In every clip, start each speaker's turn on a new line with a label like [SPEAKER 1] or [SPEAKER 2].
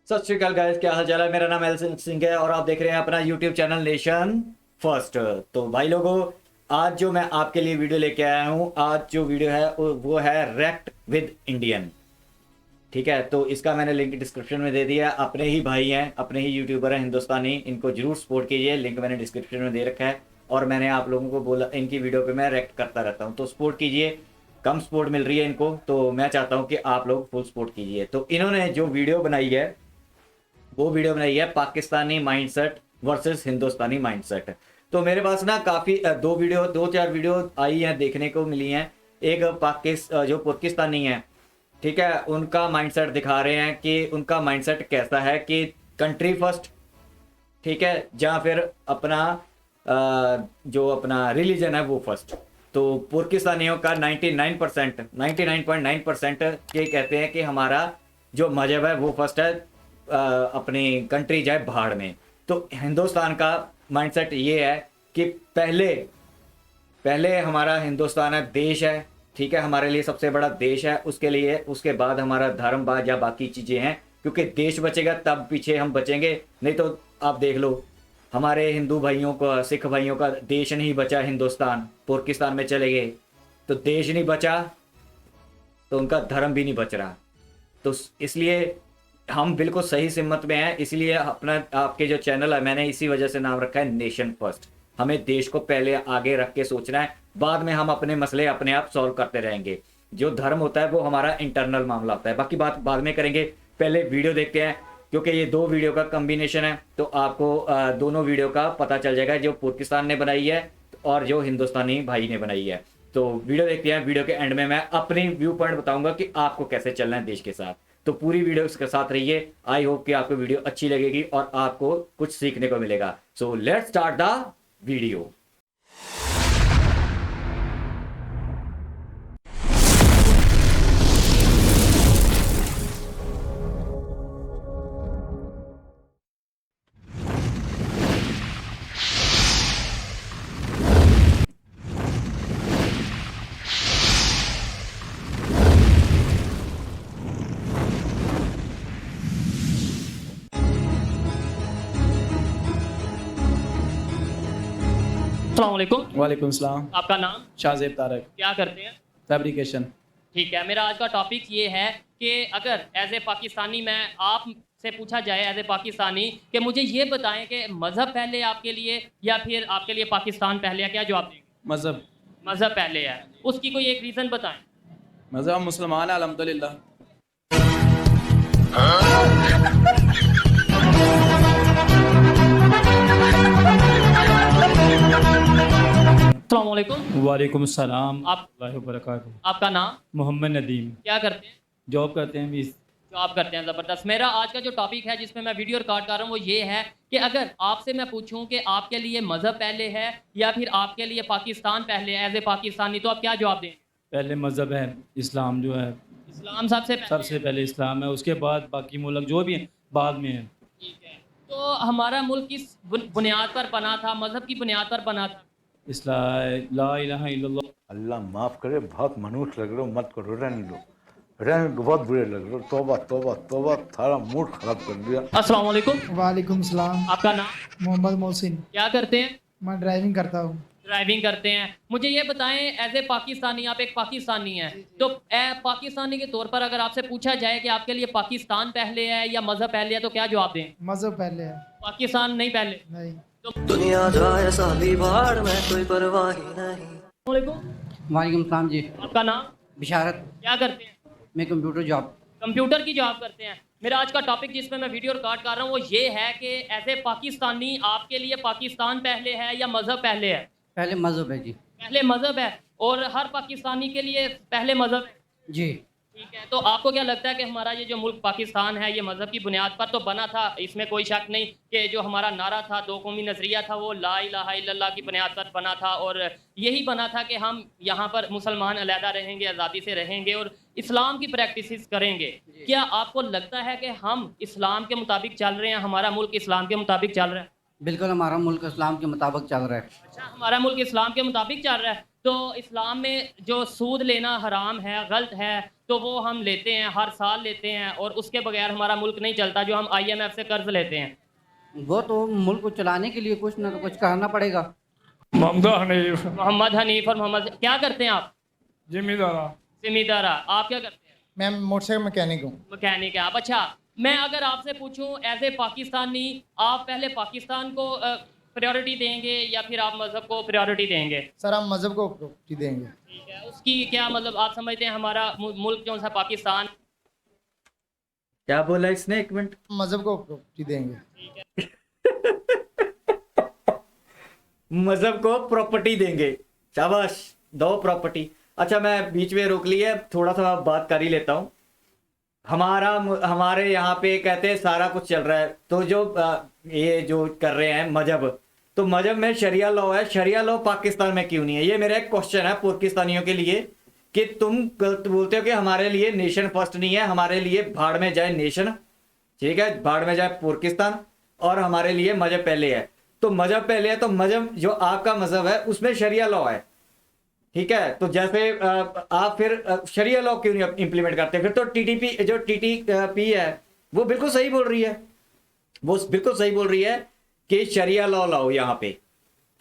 [SPEAKER 1] सत श्री अकाल गाइस, क्या हाल चाल है। मेरा नाम एल सिंह है और आप देख रहे हैं अपना यूट्यूब चैनल नेशन फर्स्ट। तो भाई लोगों, आज जो मैं आपके लिए वीडियो लेके आया हूँ, आज जो वीडियो है वो है रेक्ट विद इंडियन। ठीक है, तो इसका मैंने लिंक डिस्क्रिप्शन में दे दिया। अपने ही भाई हैं, अपने ही यूट्यूबर हैं हिंदुस्तानी, इनको जरूर सपोर्ट कीजिए। लिंक मैंने डिस्क्रिप्शन में दे रखा है और मैंने आप लोगों को बोला इनकी वीडियो पे मैं रिएक्ट करता रहता हूँ, तो सपोर्ट कीजिए। कम सपोर्ट मिल रही है इनको, तो मैं चाहता हूँ कि आप लोग फुल सपोर्ट कीजिए। तो इन्होंने जो वीडियो बनाई है वो वीडियो बनाई है पाकिस्तानी माइंडसेट वर्सेस हिंदुस्तानी माइंडसेट। तो मेरे पास ना काफ़ी दो चार वीडियो आई हैं, देखने को मिली हैं। एक जो पाकिस्तानी है, ठीक है, उनका माइंडसेट दिखा रहे हैं कि उनका माइंडसेट कैसा है कि कंट्री फर्स्ट, ठीक है, जहाँ फिर अपना जो अपना रिलीजन है वो फर्स्ट। तो पाकिस्तानियों का 99.9% ये कहते हैं कि हमारा जो मजहब है वो फर्स्ट है, अपनी कंट्री जाए भाड़ में। तो हिंदुस्तान का माइंडसेट ये है कि पहले पहले हमारा हिंदुस्तान है, देश है, ठीक है, हमारे लिए सबसे बड़ा देश है, उसके लिए उसके बाद हमारा धर्म बाज या बाकी चीज़ें हैं, क्योंकि देश बचेगा तब पीछे हम बचेंगे। नहीं तो आप देख लो, हमारे हिंदू भाइयों का, सिख भाइयों का देश नहीं बचा, हिंदुस्तान पाकिस्तान में चले गए, तो देश नहीं बचा तो उनका धर्म भी नहीं बच रहा। तो इसलिए हम बिल्कुल सही सिमत में हैं। इसलिए अपना आपके जो चैनल है मैंने इसी वजह से नाम रखा है नेशन फर्स्ट। हमें देश को पहले आगे रख के सोचना है, बाद में हम अपने मसले अपने आप सॉल्व करते रहेंगे। जो धर्म होता है वो हमारा इंटरनल मामला होता है, बाकी बात बाद में करेंगे। पहले वीडियो देखते हैं, क्योंकि ये दो वीडियो का कम्बिनेशन है, तो आपको दोनों वीडियो का पता चल जाएगा, जो पाकिस्तान ने बनाई है और जो हिंदुस्तानी भाई ने बनाई है। तो वीडियो देखते हैं। वीडियो के एंड में मैं अपनी व्यू पॉइंट बताऊंगा कि आपको कैसे चलना है देश के साथ। तो पूरी वीडियो के साथ रहिए। आई होप कि आपको वीडियो अच्छी लगेगी और आपको कुछ सीखने को मिलेगा। So let's start the video.
[SPEAKER 2] अस्सलाम वालेकुम।
[SPEAKER 3] वालेकुम सलाम।
[SPEAKER 2] आपका नाम?
[SPEAKER 3] शाहजेब तारक,
[SPEAKER 2] क्या करते हैं?
[SPEAKER 3] फैब्रिकेशन।
[SPEAKER 2] ठीक है, मेरा आज का टॉपिक ये है कि अगर एज ए पाकिस्तानी मैं आप से पूछा जाए एज ए पाकिस्तानी कि मुझे ये बताएं कि मज़हब पहले है आपके लिए या फिर आपके लिए पाकिस्तान पहले है, क्या जवाब देंगे?
[SPEAKER 3] मज़हब।
[SPEAKER 2] मज़हब पहले है, उसकी कोई एक रीज़न बताएं।
[SPEAKER 3] मज़हब मुसलमान है अल्हम्दुलिल्लाह।
[SPEAKER 2] अस्सलाम वालेकुम।
[SPEAKER 3] वालेकुम सलाम
[SPEAKER 2] आप
[SPEAKER 3] वबरकातुहू।
[SPEAKER 2] आपका नाम?
[SPEAKER 3] मोहम्मद नदीम।
[SPEAKER 2] क्या करते हैं?
[SPEAKER 3] जॉब करते हैं भी।
[SPEAKER 2] जॉब करते हैं, ज़बरदस्त। मेरा आज का जो टॉपिक है जिसमें मैं वीडियो रिकॉर्ड कर रहा हूँ वो ये है कि अगर आपसे मैं पूछूं कि आपके लिए मज़हब पहले है या फिर आपके लिए पाकिस्तान पहले है एज ए पाकिस्तानी, तो आप क्या जवाब दें?
[SPEAKER 3] पहले मज़हब है इस्लाम, जो है
[SPEAKER 2] इस्लाम सबसे पहले
[SPEAKER 3] सबसे पहले इस्लाम है, उसके बाद बाकी मुल्क जो भी हैं बाद में है।
[SPEAKER 2] ठीक है, तो हमारा मुल्क किस बुनियाद पर बना था, मज़हब की बुनियाद पर बना था?
[SPEAKER 3] ला इलाहा इल्लल्लाह।
[SPEAKER 4] अल्लाह माफ़ करे, बहुत मनुष्य लग रहे हो, मत करो, रहने दो, बहुत बुरे लग रहे हो। तौबा तौबा तौबा, थारा मूड खराब कर दिया।
[SPEAKER 2] अस्सलाम वालेकुम।
[SPEAKER 5] वालेकुम सलाम।
[SPEAKER 2] आपका नाम?
[SPEAKER 5] मोहम्मद मोहसिन।
[SPEAKER 2] क्या करते हैं?
[SPEAKER 5] मैं ड्राइविंग करता हूँ।
[SPEAKER 2] ड्राइविंग करते हैं। मुझे ये बताएं एज ए पाकिस्तानी, आप एक पाकिस्तानी हैं, तो पाकिस्तानी के तौर पर अगर आपसे पूछा जाए कि आपके लिए पाकिस्तान पहले है या मज़हब पहले है, तो क्या जवाब दें?
[SPEAKER 5] मज़हब पहले है।
[SPEAKER 2] पाकिस्तान नहीं पहले?
[SPEAKER 5] नहीं।
[SPEAKER 6] दुनिया जाए सारी बाढ़ में कोई परवाह ही नहीं।
[SPEAKER 2] वालेकुम।
[SPEAKER 7] वालेकुम सलाम जी।
[SPEAKER 2] आपका नाम?
[SPEAKER 7] बिशारत।
[SPEAKER 2] क्या करते हैं?
[SPEAKER 7] मैं कंप्यूटर जॉब।
[SPEAKER 2] कंप्यूटर की जॉब करते हैं। मेरा आज का टॉपिक जिसमें मैं वीडियो रिकॉर्ड कर रहा हूँ वो ये है कि एज ए पाकिस्तानी आपके लिए पाकिस्तान पहले है या मज़हब पहले है?
[SPEAKER 7] पहले मज़हब है जी।
[SPEAKER 2] पहले मज़हब है, और हर पाकिस्तानी के लिए पहले मज़हब है।
[SPEAKER 7] जी।
[SPEAKER 2] ठीक है, तो आपको क्या लगता है कि हमारा ये जो मुल्क पाकिस्तान है ये मज़हब की बुनियाद पर तो बना था, इसमें कोई शक नहीं कि जो हमारा नारा था, दो कौमी नज़रिया था, वो ला इलाहा इल्लल्लाह की बुनियाद पर बना था, और यही बना था कि हम यहाँ पर मुसलमान अलहदा रहेंगे, आज़ादी से रहेंगे और इस्लाम की प्रैक्टिस करेंगे। क्या आपको लगता है कि हम इस्लाम के मुताबिक चल रहे हैं, हमारा मुल्क इस्लाम के मुताबिक चल रहा है?
[SPEAKER 7] बिल्कुल, हमारा मुल्क इस्लाम के मुताबिक चल रहा है।
[SPEAKER 2] अच्छा, हमारा मुल्क इस्लाम के मुताबिक चल रहा है। तो इस्लाम में जो सूद लेना हराम है, गलत है, तो वो हम लेते हैं, हर साल लेते हैं, और उसके बगैर हमारा मुल्क नहीं चलता। जो हम IMF से कर्ज लेते हैं,
[SPEAKER 7] वो तो मुल्क को चलाने के लिए कुछ ना कुछ करना पड़ेगा।
[SPEAKER 3] मोहम्मद हनीफ,
[SPEAKER 2] मोहम्मद हनीफ और मोहम्मद, क्या करते हैं आप?
[SPEAKER 3] जिम्मेदारा।
[SPEAKER 2] जिमीदारा। आप क्या करते हैं?
[SPEAKER 5] मैं मोटरसाइकिल मैकेनिक हूँ।
[SPEAKER 2] मैकेनिक है आप। अच्छा, मैं अगर आपसे पूछूं एज ए पाकिस्तानी, आप पहले पाकिस्तान को प्रायोरिटी देंगे या फिर आप मज़हब को प्रायोरिटी देंगे?
[SPEAKER 5] सर हम मज़हब को प्रायोरिटी देंगे।
[SPEAKER 2] ठीक है, उसकी क्या मतलब आप समझते हैं हमारा मुल्क जो सा पाकिस्तान,
[SPEAKER 1] क्या बोला इसने, एक मिनट।
[SPEAKER 5] मज़हब को प्रायोरिटी देंगे।
[SPEAKER 1] मजहब को प्रॉपर्टी देंगे, शाबाश, दो प्रॉपर्टी। अच्छा, मैं बीच में रोक लिया, थोड़ा सा बात कर ही लेता हूँ। हमारे यहाँ पे कहते हैं सारा कुछ चल रहा है, तो जो ये जो कर रहे हैं मजहब, तो मजहब में शरिया लॉ है, शरिया लॉ पाकिस्तान में क्यों नहीं है? ये मेरा एक क्वेश्चन है पाकिस्तानियों के लिए कि तुम गलत बोलते हो कि हमारे लिए नेशन फर्स्ट नहीं है, हमारे लिए भाड़ में जाए नेशन, ठीक है, भाड़ में जाए पाकिस्तान, और हमारे लिए मजहब पहले है। तो मजहब पहले है, तो मजहब जो आपका मजहब है उसमें शरिया लॉ है, ठीक है। तो जैसे आप फिर शरिया लॉ क्यों नहीं इंप्लीमेंट करते? फिर तो टीटीपी जो टीटीपी है वो बिल्कुल सही बोल रही है, वो बिल्कुल सही बोल रही है कि शरिया लॉ लाओ यहाँ पे।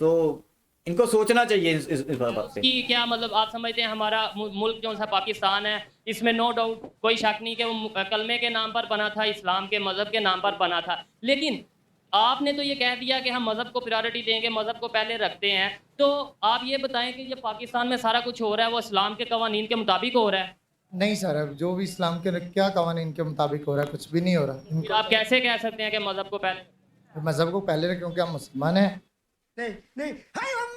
[SPEAKER 1] तो इनको सोचना चाहिए इस बात पे।
[SPEAKER 2] कि क्या मतलब आप समझते हैं हमारा मुल्क जो सा पाकिस्तान है, इसमें नो डाउट कोई शक नहीं कि वो कलमे के नाम पर बना था, इस्लाम के मज़हब के नाम पर बना था, लेकिन आपने तो ये कह दिया कि हम मज़हब को प्रायोरिटी देंगे, मज़हब को पहले रखते हैं। तो आप ये बताएं कि ये पाकिस्तान में सारा कुछ हो रहा है वो इस्लाम के कवानीन के मुताबिक हो रहा है?
[SPEAKER 5] नहीं सर, जो भी इस्लाम के क्या कवानीन के मुताबिक हो रहा है, कुछ भी नहीं हो रहा।
[SPEAKER 2] फिर आप कैसे कह सकते हैं कि मज़हब को पहले?
[SPEAKER 5] मज़हब को पहले रखें क्योंकि हम मुसलमान हैं।
[SPEAKER 8] नहीं नहीं, हाय अम्मी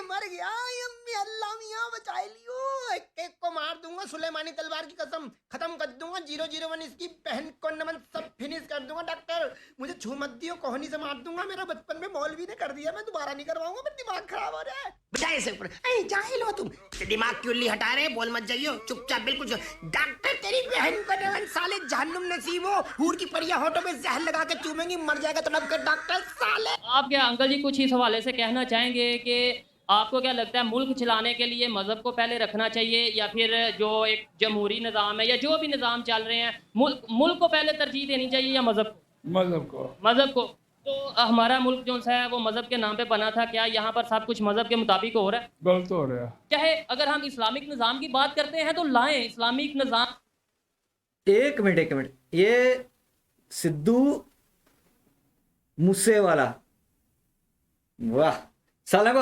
[SPEAKER 8] मर गया, हाय अम्मी, अल्लाह मियां बचा लियो, एक को मार दूंगा सुलेमानी तलवार की कसम, खत्म कर दूंगा 001 इसकी बहन को नमन, सब फिनिश कर दूंगा। डॉक्टर मुझे छू मत दियो, कोहनी से मार दूंगा, मेरा बचपन में मौलवी ने कर दिया, मैं दोबारा नहीं करवाऊंगा, मेरा दिमाग खराब हो रहा है। बजाय से ऊपर, ऐ जाहिल हो तुम, दिमाग की उल्ली हटा रहे, बोल मत जाइयो, चुपचाप बिल्कुल। डॉक्टर तेरी बहन को नमन, साले जहन्नुम नसीब हो, हूर की परियां होठों में जहर लगा के चूमेंगी, मर जाएगा तड़प कर डॉक्टर साले।
[SPEAKER 2] आप क्या अंकल जी कुछ इस हवाले से कहना चाहेंगे कि आपको क्या लगता है मुल्क चलाने के लिए मज़हब को पहले रखना चाहिए, या फिर जो एक जमहूरी निज़ाम है या जो भी निज़ाम चल रहे हैं, मुल्क को पहले तरजीह देनी चाहिए या मज़हब को? मज़हब को। तो हमारा मुल्क जो है वो मज़हब के नाम पे बना था, क्या यहाँ पर सब कुछ मज़हब के मुताबिक हो रहा है?
[SPEAKER 3] गलत हो रहा है।
[SPEAKER 2] चाहे अगर हम इस्लामिक निज़ाम की बात करते हैं तो लाएं इस्लामिक निज़ाम।
[SPEAKER 1] एक मिनट, ये सिद्धू मूसेवाला, वाह, साला को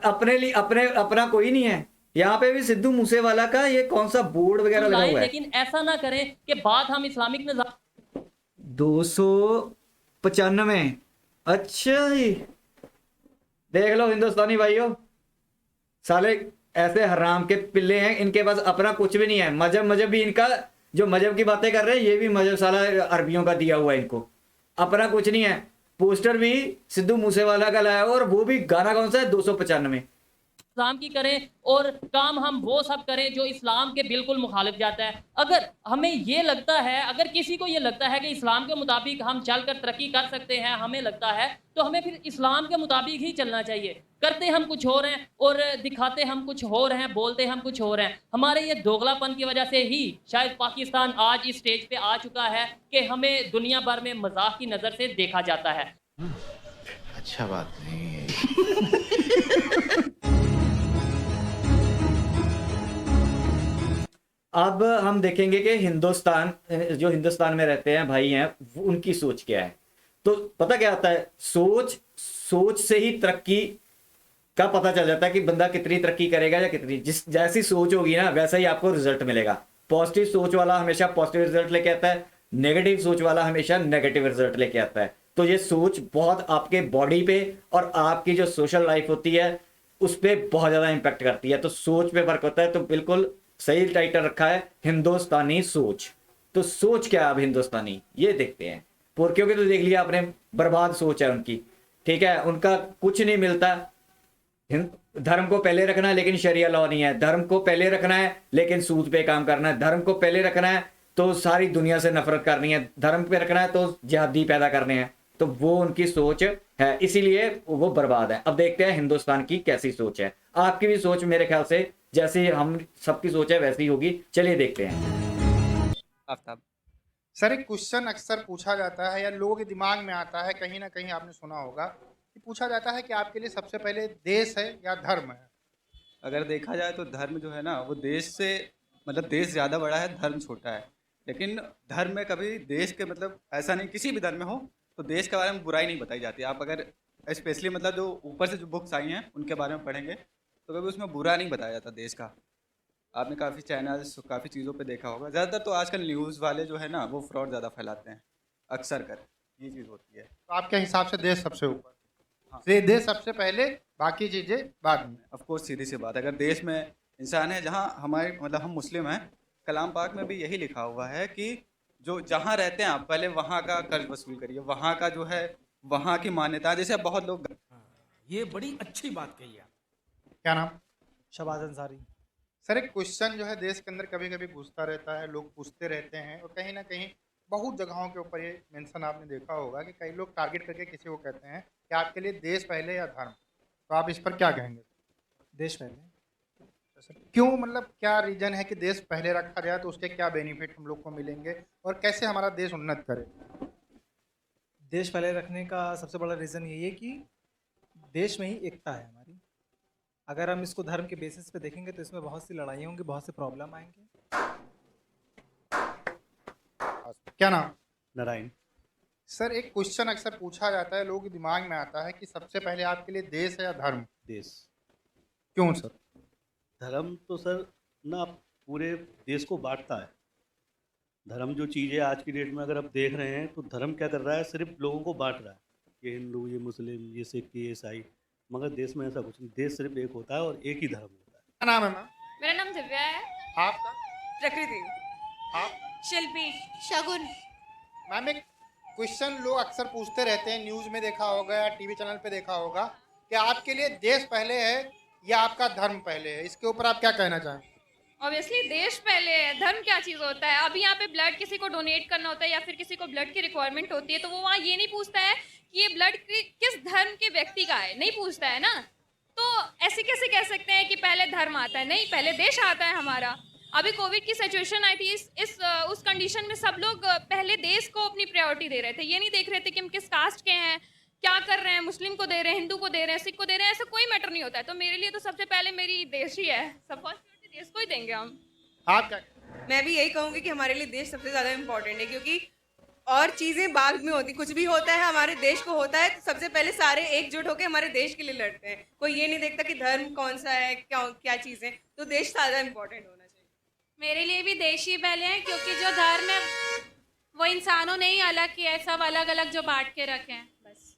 [SPEAKER 1] अपने लिए अपना कोई नहीं है। यहाँ पे भी सिद्धू मूसेवाला का ये कौन सा बोर्ड वगैरह लगा हुआ है।
[SPEAKER 2] लेकिन ऐसा ना करें कि बात हम इस्लामिक निज़ाम
[SPEAKER 1] 295। अच्छा जी, देख लो हिंदुस्तानी भाइयों, साले ऐसे हराम के पिल्ले हैं, इनके पास अपना कुछ भी नहीं है। मजहब भी इनका, जो मजहब की बातें कर रहे हैं ये भी मजहब साला अरबियों का दिया हुआ है, इनको अपना कुछ नहीं है। पोस्टर भी सिद्धू मूसेवाला का लाया हुआ, और वो भी गाना कौन सा है, 295।
[SPEAKER 2] इस्लाम की करें और काम हम वो सब करें जो इस्लाम के बिल्कुल मुखालिफ जाता है। अगर हमें ये लगता है, अगर किसी को ये लगता है कि इस्लाम के मुताबिक हम चलकर तरक्की कर सकते हैं, हमें लगता है, तो हमें फिर इस्लाम के मुताबिक ही चलना चाहिए। करते हम कुछ और हैं और दिखाते हम कुछ और हैं, बोलते हम कुछ और हैं। हमारे ये दोगलापन की वजह से ही शायद पाकिस्तान आज इस स्टेज पे आ चुका है कि हमें दुनिया भर में मजाक की नज़र से देखा जाता है।
[SPEAKER 9] अच्छा बात नहीं है।
[SPEAKER 1] अब हम देखेंगे कि हिंदुस्तान, जो हिंदुस्तान में रहते हैं भाई हैं, उनकी सोच क्या है। तो पता क्या आता है, सोच से ही तरक्की का पता चल जाता है कि बंदा कितनी तरक्की करेगा या कितनी। जैसी सोच होगी ना वैसा ही आपको रिजल्ट मिलेगा। पॉजिटिव सोच वाला हमेशा पॉजिटिव रिजल्ट लेके आता है, नेगेटिव सोच वाला हमेशा नेगेटिव रिजल्ट लेके आता है। तो ये सोच बहुत आपके बॉडी पे और आपकी जो सोशल लाइफ होती है उस पर बहुत ज़्यादा इम्पैक्ट करती है। तो सोच पे फर्क होता है। तो बिल्कुल सही टाइटल रखा है, हिंदुस्तानी सोच। तो सोच क्या है अब हिंदुस्तानी, ये देखते हैं। पुरखियों के तो देख लिया आपने, बर्बाद सोच है उनकी, ठीक है, उनका कुछ नहीं मिलता। धर्म को पहले रखना है लेकिन शरिया लॉ नहीं है, धर्म को पहले रखना है लेकिन सूद पे काम करना है, धर्म को पहले रखना है तो सारी दुनिया से नफरत करनी है, धर्म पे रखना है तो जिहादी पैदा करने हैं। तो वो उनकी सोच है, इसीलिए वो बर्बाद है। अब देखते हैं हिंदुस्तान की कैसी सोच है। आपकी भी सोच मेरे ख्याल से जैसे हम सबकी सोच है वैसी ही होगी। चलिए देखते हैं।
[SPEAKER 10] आफ्ताब सर, एक क्वेश्चन अक्सर पूछा जाता है या लोगों के दिमाग में आता है, कहीं ना कहीं आपने सुना होगा कि पूछा जाता है कि आपके लिए सबसे पहले देश है या धर्म है?
[SPEAKER 11] अगर देखा जाए तो धर्म जो है ना वो देश से मतलब देश ज़्यादा बड़ा है, धर्म छोटा है। लेकिन धर्म में कभी देश के मतलब ऐसा नहीं, किसी भी धर्म में हो तो देश के बारे में बुराई नहीं बताई जाती। आप अगर स्पेशली मतलब जो ऊपर से जो बुक्स आई हैं उनके बारे में पढ़ेंगे तो कभी उसमें बुरा नहीं बताया जाता देश का। आपने काफ़ी चैनल्स काफ़ी चीज़ों पे देखा होगा। ज़्यादातर तो आजकल न्यूज़ वाले जो है ना वो फ्रॉड ज़्यादा फैलाते हैं, अक्सर कर ये चीज़ होती है।
[SPEAKER 10] तो आपके हिसाब से देश सबसे ऊपर? हाँ, देश सबसे पहले, बाकी चीज़ें बाद में।
[SPEAKER 11] ऑफ कोर्स सीधी सी बात, अगर देश में इंसान है, जहाँ हमारे मतलब हम मुस्लिम हैं, कलाम पाक में भी यही लिखा हुआ है कि जो जहाँ रहते हैं आप पहले वहाँ का कर्ज वसूल करिए, वहाँ का जो है वहाँ की मान्यता। जैसे बहुत लोग,
[SPEAKER 12] ये बड़ी अच्छी बात कही आप।
[SPEAKER 10] क्या नाम?
[SPEAKER 12] शहबाज अंसारी।
[SPEAKER 10] सर, एक क्वेश्चन जो है देश के अंदर कभी कभी पूछता रहता है, लोग पूछते रहते हैं और कहीं ना कहीं बहुत जगहों के ऊपर ये मेंशन आपने देखा होगा कि कई लोग टारगेट करके किसी को कहते हैं कि आपके लिए देश पहले या धर्म, तो आप इस पर क्या कहेंगे?
[SPEAKER 12] देश पहले।
[SPEAKER 10] सर, क्यों, मतलब क्या रीजन है कि देश पहले रखा जाए, तो उसके क्या बेनिफिट हम लोग को मिलेंगे और कैसे हमारा देश उन्नत करे?
[SPEAKER 12] देश पहले रखने का सबसे बड़ा रीज़न यही है कि देश में ही एकता है हमारी। अगर हम इसको धर्म के बेसिस पे देखेंगे तो इसमें बहुत सी लड़ाइयाँ होंगी, बहुत से प्रॉब्लम आएंगे।
[SPEAKER 10] क्या नाम?
[SPEAKER 4] नारायण।
[SPEAKER 10] सर, एक क्वेश्चन अक्सर पूछा जाता है, लोगों के दिमाग में आता है कि सबसे पहले आपके लिए देश है या धर्म?
[SPEAKER 4] देश।
[SPEAKER 10] क्यों सर?
[SPEAKER 4] धर्म तो सर ना पूरे देश को बांटता है। धर्म जो चीज़ है आज की डेट में अगर आप देख रहे हैं तो धर्म क्या कर रहा है, सिर्फ लोगों को बांट रहा है। ये हिंदू, ये मुस्लिम, ये सिख, ये ईसाई। मगर देश में ऐसा कुछ नहीं, देश सिर्फ एक होता है और एक ही धर्म होता है।
[SPEAKER 10] क्या नाम है मैम?
[SPEAKER 13] मेरा नाम दिव्या है।
[SPEAKER 10] आपका?
[SPEAKER 13] प्रकृति।
[SPEAKER 10] आप?
[SPEAKER 13] शिल्पी। शगुन।
[SPEAKER 10] मैम, एक क्वेश्चन लोग अक्सर पूछते रहते हैं, न्यूज़ में देखा होगा या टीवी चैनल पे देखा होगा कि आपके लिए देश पहले है या आपका धर्म पहले है, इसके ऊपर आप क्या कहना चाहें?
[SPEAKER 13] ऑब्वियसली देश पहले है, धर्म क्या चीज़ होता है? अभी यहाँ पे ब्लड किसी को डोनेट करना होता है या फिर किसी को ब्लड की रिक्वायरमेंट होती है तो वो वहाँ ये नहीं पूछता है कि ये ब्लड किस धर्म के व्यक्ति का है, नहीं पूछता है ना। तो ऐसे कैसे कह सकते हैं कि पहले धर्म आता है? नहीं, पहले देश आता है हमारा। अभी कोविड की सिचुएशन आई थी, उस कंडीशन में सब लोग पहले देश को अपनी प्रायोरिटी दे रहे थे। ये नहीं देख रहे थे कि हम किस कास्ट के हैं, क्या कर रहे हैं, मुस्लिम को दे रहे हैं, हिंदू को दे रहे हैं, सिख को दे रहे हैं, ऐसा कोई मैटर नहीं होता है। तो मेरे लिए तो सबसे पहले मेरी देश ही है, सब देश को ही देंगे हम।
[SPEAKER 10] आप क्या?
[SPEAKER 14] मैं भी यही कहूँगी कि हमारे लिए देश सबसे ज़्यादा इम्पोर्टेंट है, क्योंकि और चीज़ें बाद में होती, कुछ भी होता है हमारे देश को होता है तो सबसे पहले सारे एकजुट होकर हमारे देश के लिए लड़ते हैं। कोई ये नहीं देखता कि धर्म कौन सा है, क्या चीज़ें, तो देश ज़्यादा इम्पोर्टेंट होना चाहिए।
[SPEAKER 13] मेरे लिए भी देश ही पहले है, क्योंकि जो धर्म है वो इंसानों ने ही अलग किया है, सब अलग अलग जो बांट के रखे हैं बस।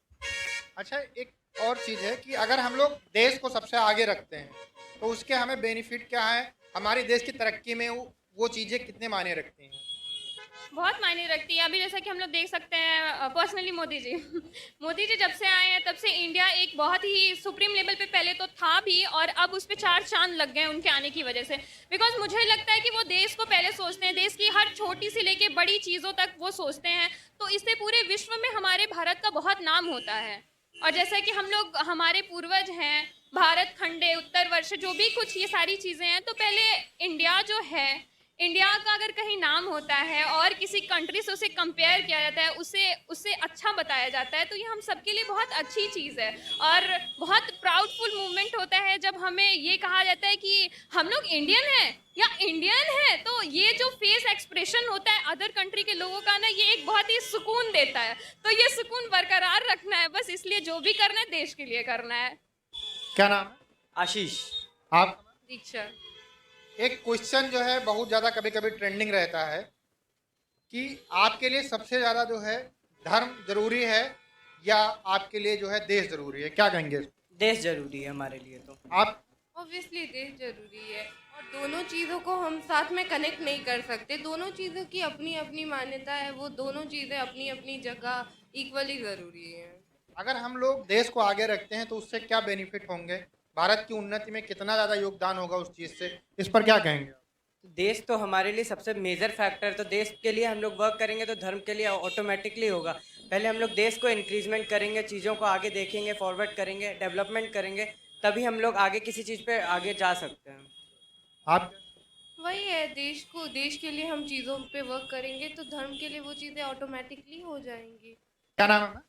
[SPEAKER 10] अच्छा, एक और चीज़ है कि अगर हम लोग देश को सबसे आगे रखते हैं तो उसके हमें बेनिफिट क्या है, हमारे देश की तरक्की में वो चीज़ें कितने मायने रखती हैं?
[SPEAKER 13] बहुत मायने रखती है। अभी जैसा कि हम लोग देख सकते हैं पर्सनली मोदी जी मोदी जी जब से आए हैं तब से इंडिया एक बहुत ही सुप्रीम लेवल पे पहले तो था भी, और अब उस पर 4 चांद लग गए उनके आने की वजह से। बिकॉज मुझे लगता है कि वो देश को पहले सोचते हैं, देश की हर छोटी से लेके बड़ी चीज़ों तक वो सोचते हैं, तो इससे पूरे विश्व में हमारे भारत का बहुत नाम होता है। और जैसा कि हम लोग, हमारे पूर्वज हैं, भारत खंडे, उत्तरवर्ष, जो भी कुछ ये सारी चीज़ें हैं, तो पहले इंडिया जो है, इंडिया का अगर कहीं नाम होता है और किसी कंट्री से उसे कंपेयर किया जाता है, उससे अच्छा बताया जाता है, तो ये हम सबके लिए बहुत अच्छी चीज़ है और बहुत प्राउडफुल मूवमेंट होता है जब हमें ये कहा जाता है कि हम लोग इंडियन हैं या इंडियन है। तो ये जो फेस एक्सप्रेशन होता है अदर कंट्री के लोगों का ना, ये एक बहुत ही सुकून देता है। तो ये सुकून बरकरार रखना है बस, इसलिए जो भी करना है देश के लिए करना है।
[SPEAKER 10] क्या नाम है?
[SPEAKER 11] आशीष।
[SPEAKER 10] आप?
[SPEAKER 13] दीक्षा।
[SPEAKER 10] एक क्वेश्चन जो है बहुत ज़्यादा कभी कभी ट्रेंडिंग रहता है कि आपके लिए सबसे ज़्यादा जो है धर्म जरूरी है या आपके लिए जो है देश जरूरी है, क्या कहेंगे?
[SPEAKER 14] देश जरूरी है हमारे लिए। तो
[SPEAKER 10] आप?
[SPEAKER 15] ऑब्वियसली देश जरूरी है, और दोनों चीज़ों को हम साथ में कनेक्ट नहीं कर सकते। दोनों चीज़ों की अपनी अपनी मान्यता है, वो दोनों चीज़ें अपनी अपनी जगह इक्वली ज़रूरी है।
[SPEAKER 10] अगर हम लोग देश को आगे रखते हैं तो उससे क्या बेनिफिट होंगे, भारत की उन्नति में कितना ज़्यादा योगदान होगा उस चीज़ से, इस पर क्या कहेंगे?
[SPEAKER 14] देश तो हमारे लिए सबसे मेजर फैक्टर, तो देश के लिए हम लोग वर्क करेंगे तो धर्म के लिए ऑटोमेटिकली होगा। पहले हम लोग देश को इंक्रीजमेंट करेंगे, चीज़ों को आगे देखेंगे, फॉरवर्ड करेंगे, डेवलपमेंट करेंगे, तभी हम लोग आगे किसी चीज़ पे आगे जा सकते हैं।
[SPEAKER 10] आप
[SPEAKER 15] वही है, देश के लिए हम चीज़ों पे वर्क करेंगे तो धर्म के लिए वो चीज़ें ऑटोमेटिकली हो जाएंगी।
[SPEAKER 10] क्या नाम है मैम?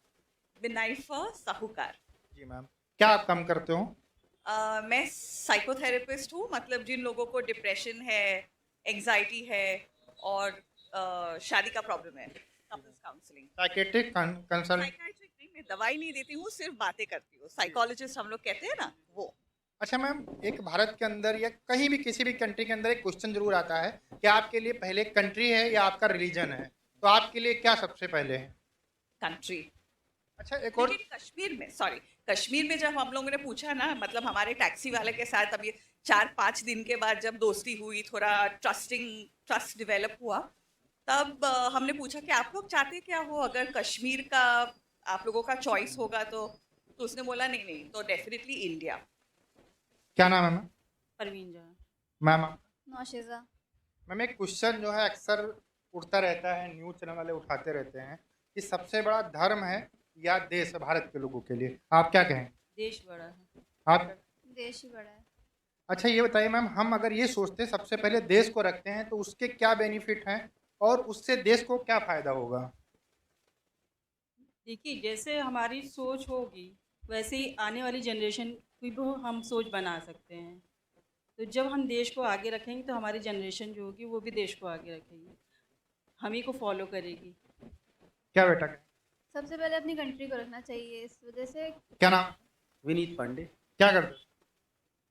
[SPEAKER 16] विनाइफा साहूकार।
[SPEAKER 10] जी मैम, क्या आप काम करते हो?
[SPEAKER 16] मैं साइकोथेरेपिस्ट हूँ, मतलब जिन लोगों को डिप्रेशन है, एंजाइटी है और शादी का प्रॉब्लम है, couples counselling.
[SPEAKER 10] Psychiatric consult.
[SPEAKER 16] Psychiatric नहीं, मैं दवाई नहीं देती हूँ, सिर्फ बातें करती हूँ। साइकोलॉजिस्ट हम लोग कहते हैं ना, वो।
[SPEAKER 10] अच्छा मैम, एक भारत के अंदर या कहीं भी किसी भी कंट्री के अंदर एक क्वेश्चन जरूर आता है कि आपके लिए पहले कंट्री है या आपका रिलीजन है, तो आपके लिए क्या सबसे पहले है?
[SPEAKER 16] कंट्री।
[SPEAKER 10] अच्छा, एक और
[SPEAKER 16] कश्मीर में जब हम लोगों ने पूछा ना, मतलब हमारे टैक्सी वाले के साथ अभी 4-5 दिन के बाद जब दोस्ती हुई, थोड़ा ट्रस्ट डेवलप हुआ, तब हमने पूछा कि आप लोग चाहते क्या हो, अगर कश्मीर का आप लोगों का चॉइस होगा तो उसने बोला नहीं, तो डेफिनेटली इंडिया।
[SPEAKER 10] क्या नाम है मैम?
[SPEAKER 7] परवीन जहाँ।
[SPEAKER 10] मैम
[SPEAKER 13] नौशिजा।
[SPEAKER 10] मैम, एक क्वेश्चन जो है अक्सर उठता रहता है, न्यूज चैनल वाले उठाते रहते हैं कि सबसे बड़ा धर्म है या देश है भारत के लोगों के लिए, आप क्या कहें?
[SPEAKER 7] देश बड़ा है।
[SPEAKER 10] आप?
[SPEAKER 13] देश ही बड़ा है।
[SPEAKER 10] अच्छा ये बताइए मैम, हम अगर ये सोचते हैं सबसे पहले देश को रखते हैं तो उसके क्या बेनिफिट हैं और उससे देश को क्या फ़ायदा होगा?
[SPEAKER 7] देखिए, जैसे हमारी सोच होगी वैसे ही आने वाली जनरेशन की भी हम सोच बना सकते हैं। तो जब हम देश को आगे रखेंगे तो हमारी जनरेशन जो होगी वो भी देश को आगे रखेगी, हम ही को फॉलो करेगी।
[SPEAKER 10] क्या बेटा?
[SPEAKER 13] सबसे पहले अपनी कंट्री को रखना चाहिए, इस वजह से।
[SPEAKER 10] क्या नाम?
[SPEAKER 17] विनीत पांडे।
[SPEAKER 10] क्या करते?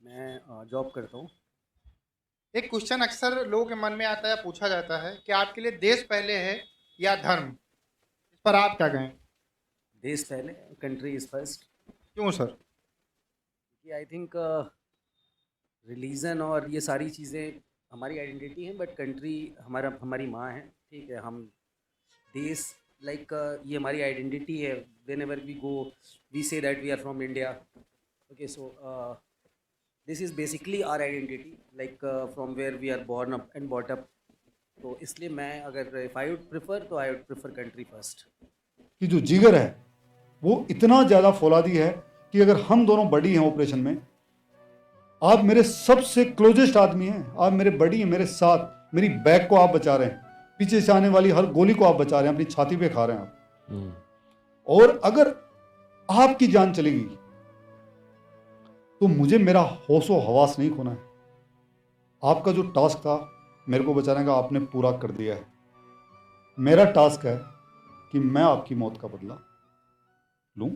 [SPEAKER 17] मैं जॉब करता हूँ।
[SPEAKER 10] एक क्वेश्चन अक्सर लोगों के मन में आता है, पूछा जाता है कि आपके लिए देश पहले है या धर्म, इस पर आप क्या कहें?
[SPEAKER 17] देश पहले, कंट्री इज फर्स्ट।
[SPEAKER 10] क्यों सर?
[SPEAKER 17] आई थिंक रिलीजन और ये सारी चीज़ें हमारी आइडेंटिटी हैं, बट कंट्री हमारी माँ है, ठीक है। हम देश ये हमारी आइडेंटिटी है। Whenever we go we say that we are from India, okay. So this is basically our identity, from where we are born up and bought up. तो इसलिए मैं अगर इफ़ आई वुड प्रिफर तो I would prefer country first.
[SPEAKER 18] कि जो जिगर है वो इतना ज़्यादा फौलादी है कि अगर हम दोनों बड़ी हैं ऑपरेशन में, आप मेरे सबसे क्लोजेस्ट आदमी हैं, आप मेरे बड़ी हैं, मेरे साथ मेरी बैक को आप बचा रहे हैं, पीछे से आने वाली हर गोली को आप बचा रहे हैं, अपनी छाती पे खा रहे हैं आप। और अगर आपकी जान चलेगी तो मुझे मेरा होशो हवास नहीं खोना है। आपका जो टास्क था मेरे को बचाने का, आपने पूरा कर दिया है। मेरा टास्क है कि मैं आपकी मौत का बदला लूं।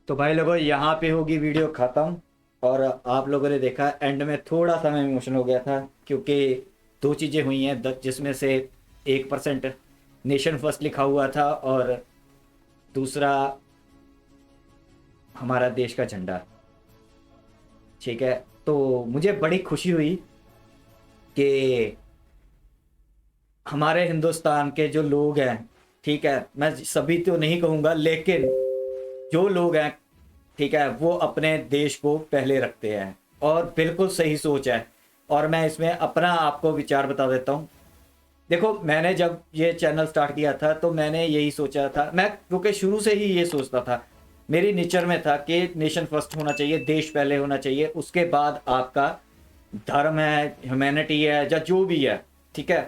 [SPEAKER 1] तो भाई लोगों, यहाँ पे होगी वीडियो ख़त्म। और आप लोगों ने देखा एंड में थोड़ा सा मैं इमोशनल हो गया था, क्योंकि दो चीज़ें हुई हैं, जिसमें से 1% नेशन फर्स्ट लिखा हुआ था और दूसरा हमारा देश का झंडा, ठीक है। तो मुझे बड़ी खुशी हुई कि हमारे हिंदुस्तान के जो लोग हैं, ठीक है, मैं सभी तो नहीं कहूँगा, लेकिन जो लोग हैं, ठीक है, वो अपने देश को पहले रखते हैं और बिल्कुल सही सोच है। और मैं इसमें अपना आपको विचार बता देता हूँ। देखो, मैंने जब ये चैनल स्टार्ट किया था तो मैंने यही सोचा था, मैं क्योंकि शुरू से ही ये सोचता था, मेरी नेचर में था कि नेशन फर्स्ट होना चाहिए, देश पहले होना चाहिए, उसके बाद आपका धर्म है, ह्यूमैनिटी है, या जो भी है, ठीक है।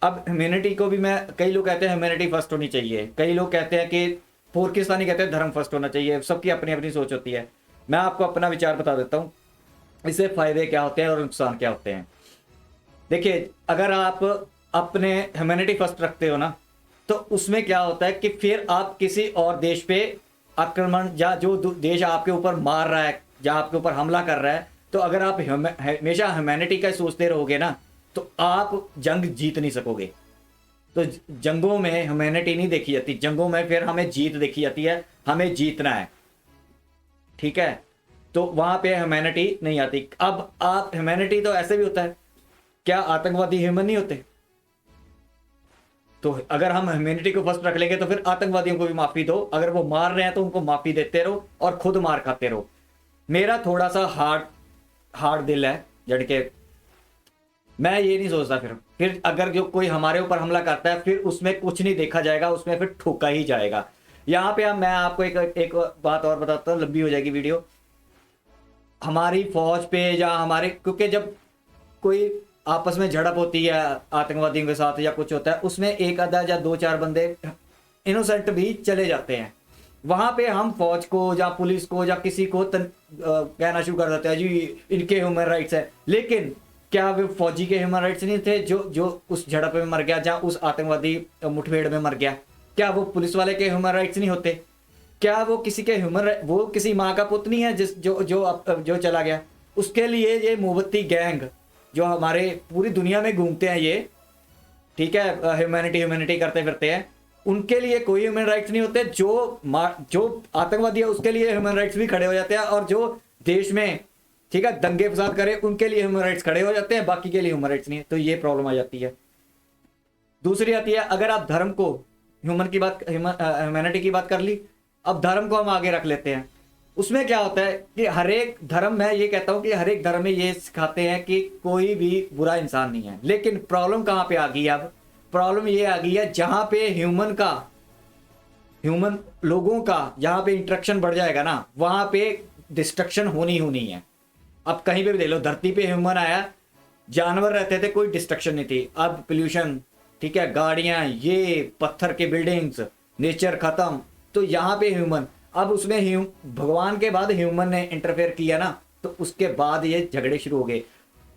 [SPEAKER 1] अब ह्यूमैनिटी को भी मैं, कई लोग कहते हैं ह्यूमैनिटी फर्स्ट होनी चाहिए, कई लोग कहते हैं कि पाकिस्तानी कहते हैं धर्म फर्स्ट होना चाहिए, सबकी अपनी अपनी सोच होती है। मैं आपको अपना विचार बता देता हूँ, इससे फ़ायदे क्या होते हैं और नुकसान क्या होते हैं। देखिए, अगर आप अपने ह्यूमैनिटी फर्स्ट रखते हो ना, तो उसमें क्या होता है कि फिर आप किसी और देश पे आक्रमण, या जो देश आपके ऊपर मार रहा है या आपके ऊपर हमला कर रहा है, तो अगर आप हमेशा ह्यूमैनिटी का सोचते रहोगे ना, तो आप जंग जीत नहीं सकोगे। तो जंगों में ह्यूमैनिटी नहीं देखी जाती, जंगों में फिर हमें जीत देखी जाती है, हमें जीतना है, ठीक है। तो वहां पे ह्यूमैनिटी नहीं आती। अब आप ह्यूमैनिटी तो ऐसे भी होता है, क्या आतंकवादी ह्यूमन नहीं होते? तो अगर हम ह्यूमैनिटी को फर्स्ट रख लेंगे तो फिर आतंकवादियों को भी माफी दो, अगर वो मार रहे हैं तो उनको माफी देते रहो और खुद मार खाते रहो। मेरा थोड़ा सा हार्ड दिल है, जड़ के मैं ये नहीं सोचता फिर अगर जो कोई हमारे ऊपर हमला करता है फिर उसमें कुछ नहीं देखा जाएगा, उसमें फिर ठोका ही जाएगा। यहाँ पे मैं आपको एक बात और बताता हूँ, लंबी हो जाएगी वीडियो। हमारी फौज पे या हमारे, क्योंकि जब कोई आपस में झड़प होती है आतंकवादियों के साथ या कुछ होता है, उसमें एक आधा या 2-4 बंदे इनोसेंट भी चले जाते हैं। वहां पे हम फौज को या पुलिस को या किसी को कहना शुरू कर देते हैं जी इनके ह्यूमन राइट्स है, लेकिन क्या वो फौजी के ह्यूमन राइट्स नहीं थे जो उस झड़प में मर गया या उस आतंकवादी मुठभेड़ में मर गया? क्या वो पुलिस वाले के ह्यूमन राइट्स नहीं होते? क्या वो किसी के वो किसी माँ का पुत्र नहीं है जो चला गया? उसके लिए ये मोमबत्ती गैंग जो हमारे पूरी दुनिया में घूमते हैं ये, ठीक है, ह्यूमैनिटी करते फिरते हैं, उनके लिए कोई ह्यूमन राइट्स नहीं होते। जो आतंकवादी है उसके लिए ह्यूमन राइट्स भी खड़े हो जाते हैं, और जो देश में, ठीक है, दंगे फसाद करे उनके लिए ह्यूमन राइट्स खड़े हो जाते हैं, बाकी के लिए ह्यूमन राइट्स नहीं है। तो ये प्रॉब्लम आ जाती है। दूसरी आती है, अगर आप धर्म को ह्यूमैनिटी की बात कर ली, अब धर्म को हम आगे रख लेते हैं। उसमें क्या होता है कि हर एक धर्म, मैं ये कहता हूं कि हर एक धर्म में ये सिखाते हैं कि कोई भी बुरा इंसान नहीं है, लेकिन प्रॉब्लम कहां पे आ गई? अब प्रॉब्लम ये आ गई है जहां पे ह्यूमन लोगों का जहां पे इंटरेक्शन बढ़ जाएगा ना, वहां पे डिस्ट्रक्शन होनी है। अब कहीं पे भी देख लो, धरती पे ह्यूमन आया, जानवर रहते थे, कोई डिस्ट्रक्शन नहीं थी। अब पोल्यूशन, ठीक है, गाड़ियां, ये पत्थर के बिल्डिंग्स, नेचर खत्म, तो यहाँ पे ह्यूमन, अब उसमें भगवान के बाद ह्यूमन ने इंटरफेयर किया ना, तो उसके बाद ये झगड़े शुरू हो गए।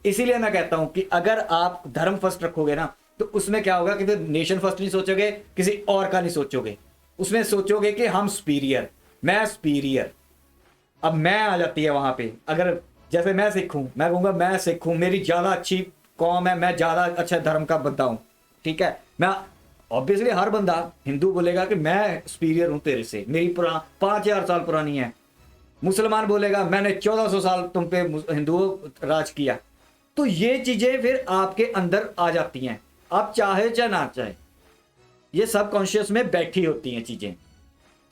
[SPEAKER 1] इसीलिए मैं कहता हूं कि अगर आप धर्म फर्स्ट रखोगे ना, तो उसमें क्या होगा कि फिर नेशन फर्स्ट नहीं सोचोगे, किसी और का नहीं सोचोगे, उसमें सोचोगे कि हम सुपीरियर, मैं सुपीरियर। अब मैं आ जाती है वहां पे। अगर जैसे मैं सिख हूं, मैं कहूंगा मैं सिख हूं, मेरी ज्यादा अच्छी कौम है, मैं ज्यादा अच्छा धर्म का बंदा हूं, ठीक है। मैं ऑब्वियसली हर बंदा हिंदू बोलेगा कि मैं सुपीरियर हूं तेरे से, मेरी 5000 साल पुरानी है। मुसलमान बोलेगा मैंने 1400 साल तुम पे हिंदुओं राज किया। तो ये चीजें फिर आपके अंदर आ जाती हैं, आप चाहे चाहे ना चाहे, ये सब कॉन्शियस में बैठी होती हैं चीजें,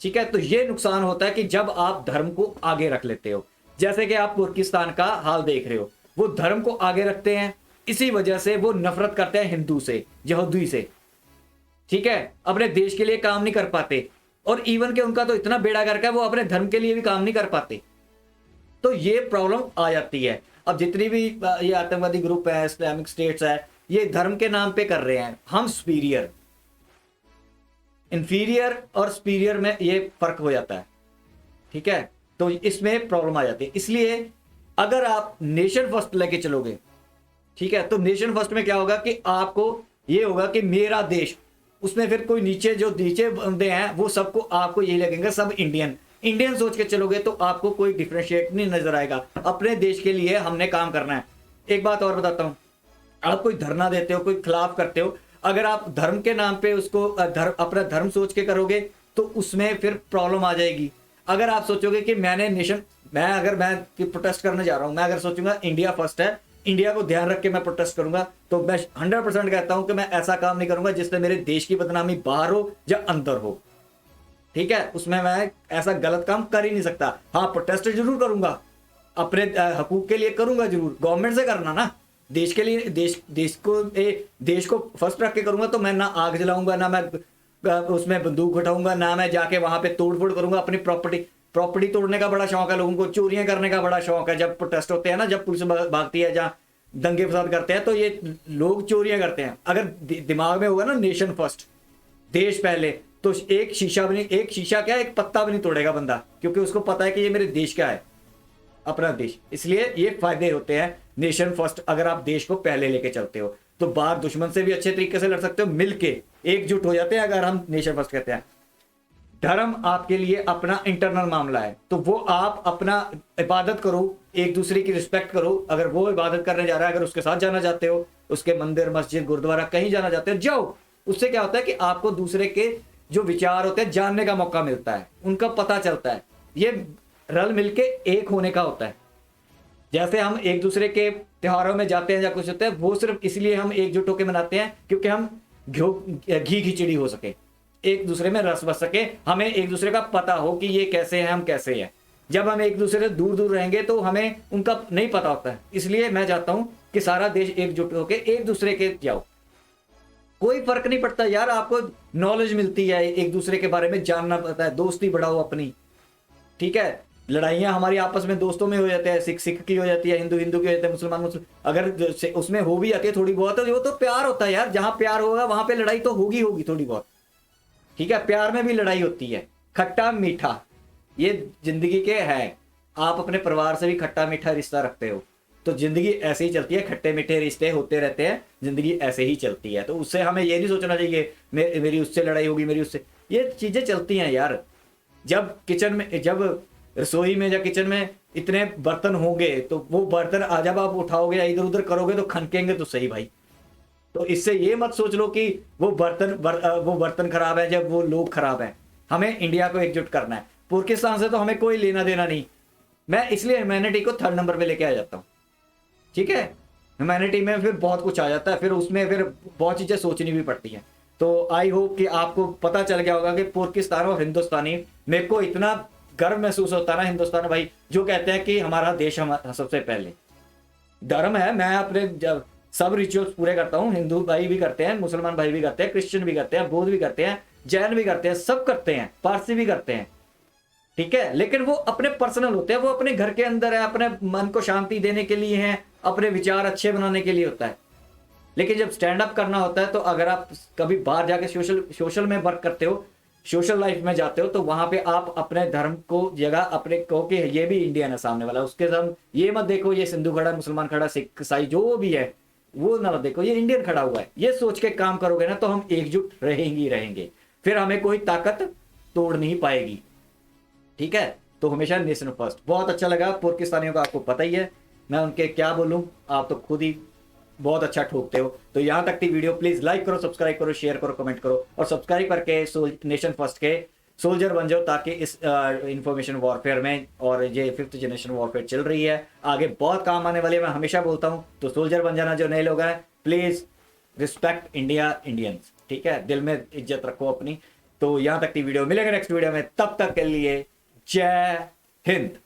[SPEAKER 1] ठीक है। तो ये नुकसान होता है कि जब आप धर्म को आगे रख लेते हो, जैसे कि आप तुर्किस्तान का हाल देख रहे हो, वो धर्म को आगे रखते हैं, इसी वजह से वो नफरत करते हैं हिंदू से, यहूदी से, ठीक है, अपने देश के लिए काम नहीं कर पाते, और इवन के उनका तो इतना बेड़ा गर्क है वो अपने धर्म के लिए भी काम नहीं कर पाते। तो ये प्रॉब्लम आ जाती है। अब जितनी भी ये आतंकवादी ग्रुप है, इस्लामिक स्टेट्स है, ये धर्म के नाम पे कर रहे हैं। हम सुपीरियर, इंफीरियर और सुपीरियर में ये फर्क हो जाता है, ठीक है। तो इसमें प्रॉब्लम आ जाती है। इसलिए अगर आप नेशन फर्स्ट लेके चलोगे, ठीक है, तो नेशन फर्स्ट में क्या होगा कि आपको ये होगा कि मेरा देश, उसमें फिर कोई नीचे बंदे हैं वो सबको आपको यही लगेंगे सब इंडियन सोच के चलोगे तो आपको कोई डिफरेंशिएट नहीं नजर आएगा। अपने देश के लिए हमने काम करना है। एक बात और बताता हूं, आप कोई धरना देते हो, कोई खिलाफ करते हो, अगर आप धर्म के नाम पे उसको अपना धर्म सोच के करोगे तो उसमें फिर प्रॉब्लम आ जाएगी। अगर आप सोचोगे कि मैं प्रोटेस्ट करने जा रहा हूं, मैं अगर सोचूंगा इंडिया फर्स्ट है, इंडिया को ध्यान रख के मैं प्रोटेस्ट करूंगा, तो मैं 100% कहता हूं कि मैं ऐसा काम नहीं करूंगा जिससे मेरे देश की बदनामी बाहर हो या अंदर हो, ठीक है। उसमें मैं ऐसा गलत काम कर ही नहीं सकता। हाँ, प्रोटेस्ट जरूर करूंगा, अपने हकूक के लिए करूंगा जरूर, गवर्नमेंट से करना ना, देश के लिए, देश को फर्स्ट रख के करूंगा। तो मैं ना आग जलाऊंगा, ना मैं उसमें बंदूक उठाऊंगा, ना मैं जाके वहां पे तोड़फोड़ करूंगा। अपनी प्रॉपर्टी तोड़ने का बड़ा शौक है लोगों को, चोरियां करने का बड़ा शौक है। जब प्रोटेस्ट होते हैं ना, जब पुलिस भागती है, जहाँ दंगे फसाद करते हैं, तो ये लोग चोरियां करते हैं। अगर दिमाग में होगा ना नेशन फर्स्ट, देश पहले, तो एक शीशा क्या, एक पत्ता भी नहीं तोड़ेगा बंदा, क्योंकि उसको पता है कि ये मेरे देश का है, अपना देश। इसलिए ये फायदे होते हैं नेशन फर्स्ट। अगर आप देश को पहले लेके चलते हो तो बाहर दुश्मन से भी अच्छे तरीके से लड़ सकते हो, मिलके एकजुट हो जाते हैं अगर हम नेशन फर्स्ट कहते हैं। धर्म आपके लिए अपना इंटरनल मामला है, तो वो आप अपना इबादत करो, एक दूसरे की रिस्पेक्ट करो। अगर वो इबादत करने जा रहा है, अगर उसके साथ जाना चाहते हो, उसके मंदिर मस्जिद गुरुद्वारा कहीं जाना चाहते हो, जाओ। उससे क्या होता है कि आपको दूसरे के जो विचार होते हैं जानने का मौका मिलता है, उनका पता चलता है। ये रल मिलके एक होने का होता है। जैसे हम एक दूसरे के त्योहारों में जाते हैं या कुछ होता है, वो सिर्फ इसलिए हम एकजुट होकर मनाते हैं क्योंकि हम घी खिचड़ी हो सके, एक दूसरे में रस बस सके, हमें एक दूसरे का पता हो कि ये कैसे हैं, हम कैसे हैं। जब हम एक दूसरे से दूर दूर रहेंगे तो हमें उनका नहीं पता होता है। इसलिए मैं चाहता हूं कि सारा देश एकजुट होकर एक दूसरे के जाओ। कोई फर्क नहीं पड़ता यार, आपको नॉलेज मिलती है, एक दूसरे के बारे में जानना पड़ता है, दोस्ती बढ़ाओ अपनी, ठीक है। लड़ाइयां हमारी आपस में दोस्तों में हो जाती है, सिख सिख की हो जाती है, हिंदू हिंदू की हो जाती है, मुसलमान मुसलमान, अगर उसमें हो भी जाती है थोड़ी बहुत, तो वो तो प्यार होता है यार। जहां प्यार होगा वहां पे लड़ाई तो होगी होगी थोड़ी बहुत, ठीक है। प्यार में भी लड़ाई होती है, खट्टा मीठा, ये जिंदगी के है। आप अपने परिवार से भी खट्टा मीठा रिश्ता रखते हो तो जिंदगी ऐसे ही चलती है, खट्टे मीठे रिश्ते होते रहते हैं, जिंदगी ऐसे ही चलती है। तो उससे हमें ये नहीं सोचना चाहिए मेरी उससे लड़ाई होगी, मेरी उससे, ये चीजें चलती हैं यार। जब किचन में, जब रसोई में या किचन में इतने बर्तन होंगे तो वो बर्तन जब आप उठाओगे या इधर उधर करोगे तो खनकेंगे तो सही भाई। तो इससे ये मत सोच लो कि वो बर्तन खराब है जब वो लोग खराब हैं। हमें इंडिया को एकजुट करना है। पाकिस्तान से तो हमें कोई लेना देना नहीं। मैं इसलिए ह्यूमैनिटी को 3rd नंबर पे लेके आ जाता हूँ, ठीक है। ह्यूमैनिटी में फिर बहुत कुछ आ जाता है, फिर उसमें फिर बहुत चीजें सोचनी भी पड़ती हैं। तो आई होप कि आपको पता चल गया होगा कि पाकिस्तान और हिंदुस्तानी, मेरे को इतना गर्व महसूस होता है ना हिंदुस्तान भाई, जो कहते हैं कि हमारा देश हमारा सबसे पहले धर्म है। मैं अपने सब रिचुअल्स पूरे करता हूँ, हिंदू भाई भी करते हैं, मुसलमान भाई भी करते हैं, क्रिश्चियन भी करते हैं, बौद्ध भी करते हैं, जैन भी करते हैं, सब करते हैं, पारसी भी करते हैं, ठीक है। लेकिन वो अपने पर्सनल होते हैं, वो अपने घर के अंदर है, अपने मन को शांति देने के लिए हैं, अपने विचार अच्छे बनाने के लिए होता है। लेकिन जब स्टैंड अप करना होता है, तो अगर आप कभी बाहर जाके सोशल में वर्क करते हो, सोशल लाइफ में जाते हो, तो वहां पे आप अपने धर्म को जगह अपने कहो कि ये भी इंडियन है सामने वाला, उसके साथ ये मत देखो ये सिंधु खड़ा, मुसलमान खड़ा, सिख ईसाई जो भी है वो ना देखो, ये इंडियन खड़ा हुआ है। ये सोच के काम करोगे ना तो हम एकजुट रहेंगे, फिर हमें कोई ताकत तोड़ नहीं पाएगी, ठीक है। तो हमेशा नेशन फर्स्ट। बहुत अच्छा लगा। पाकिस्तानियों का आपको पता ही है, मैं उनके क्या बोलूं, आप तो खुद ही बहुत अच्छा ठोकते हो। तो यहाँ तक थी वीडियो, प्लीज लाइक करो, सब्सक्राइब करो, शेयर करो, कमेंट करो, और सब्सक्राइब करके नेशन फर्स्ट के सोल्जर बन जाओ, ताकि इस इंफॉर्मेशन वॉरफेयर में, और ये 5th जनरेशन वॉरफेयर चल रही है, आगे बहुत काम आने वाले, मैं हमेशा बोलता हूँ। तो सोल्जर बन जाना जो नए लोग हैं, प्लीज रिस्पेक्ट इंडिया, इंडियंस, ठीक है, दिल में इज्जत रखो अपनी। तो यहाँ तक थी वीडियो, मिलेंगे नेक्स्ट वीडियो में, तब तक के लिए जय हिंद।